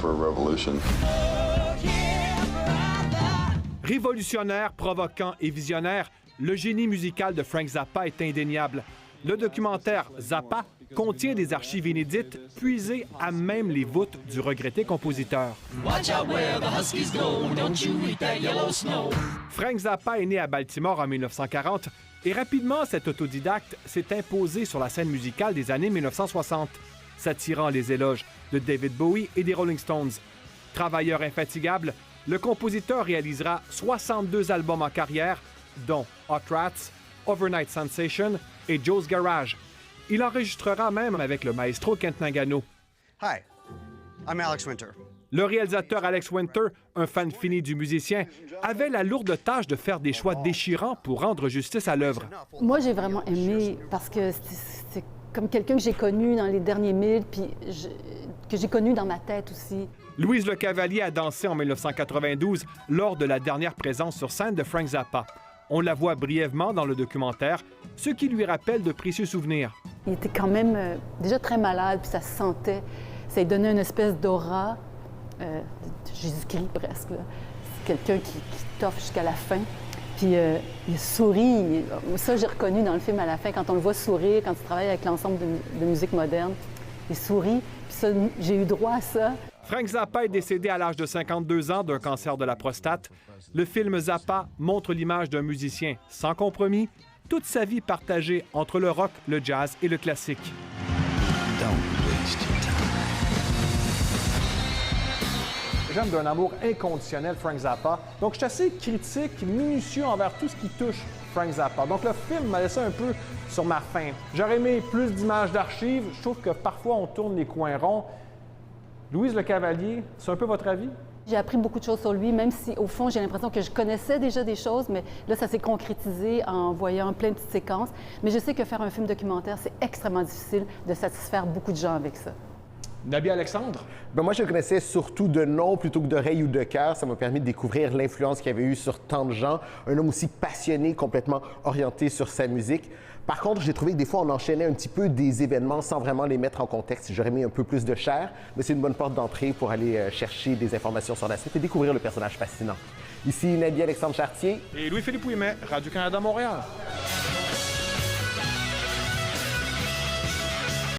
for a revolution. Révolutionnaire, provoquant et visionnaire, le génie musical de Frank Zappa est indéniable. Le documentaire Zappa contient des archives inédites puisées à même les voûtes du regretté compositeur. Frank Zappa est né à Baltimore en 1940 et rapidement cet autodidacte s'est imposé sur la scène musicale des années 1960, s'attirant les éloges de David Bowie et des Rolling Stones. Travailleur infatigable, le compositeur réalisera 62 albums en carrière, dont Hot Rats, Overnight Sensation et Joe's Garage. Il enregistrera même avec le maestro Kent Nagano. Hi, I'm Alex Winter. Le réalisateur Alex Winter, un fan fini du musicien, avait la lourde tâche de faire des choix déchirants pour rendre justice à l'œuvre. Moi, j'ai vraiment aimé parce que c'est comme quelqu'un que j'ai connu dans les derniers milles, puis que j'ai connu dans ma tête aussi. Louise Le Cavalier a dansé en 1992 lors de la dernière présence sur scène de Frank Zappa. On la voit brièvement dans le documentaire, ce qui lui rappelle de précieux souvenirs. Il était quand même déjà très malade, puis ça se sentait. Ça lui donnait une espèce d'aura de Jésus-Christ presque. C'est quelqu'un qui t'offre jusqu'à la fin. Puis il sourit. Ça, j'ai reconnu dans le film à la fin, quand on le voit sourire, quand il travaille avec l'ensemble de musique moderne. Il sourit. Puis ça, j'ai eu droit à ça. Frank Zappa est décédé à l'âge de 52 ans d'un cancer de la prostate. Le film Zappa montre l'image d'un musicien sans compromis, toute sa vie partagée entre le rock, le jazz et le classique. J'aime d'un amour inconditionnel Frank Zappa. Donc, je suis assez critique, minutieux envers tout ce qui touche Frank Zappa. Donc, le film m'a laissé un peu sur ma faim. J'aurais aimé plus d'images d'archives. Je trouve que parfois, on tourne les coins ronds. Louise Le Cavalier, c'est un peu votre avis? J'ai appris beaucoup de choses sur lui, même si, au fond, j'ai l'impression que je connaissais déjà des choses, mais là, ça s'est concrétisé en voyant plein de petites séquences. Mais je sais que faire un film documentaire, c'est extrêmement difficile de satisfaire beaucoup de gens avec ça. Nabi Alexandre? Ben moi, je le connaissais surtout de nom plutôt que d'oreille ou de cœur. Ça m'a permis de découvrir l'influence qu'il avait eue sur tant de gens. Un homme aussi passionné, complètement orienté sur sa musique. Par contre, j'ai trouvé que des fois, on enchaînait un petit peu des événements sans vraiment les mettre en contexte. J'aurais mis un peu plus de chair, mais c'est une bonne porte d'entrée pour aller chercher des informations sur la suite et découvrir le personnage fascinant. Ici, Nabi Alexandre Chartier. Et Louis-Philippe Ouimet, Radio-Canada Montréal.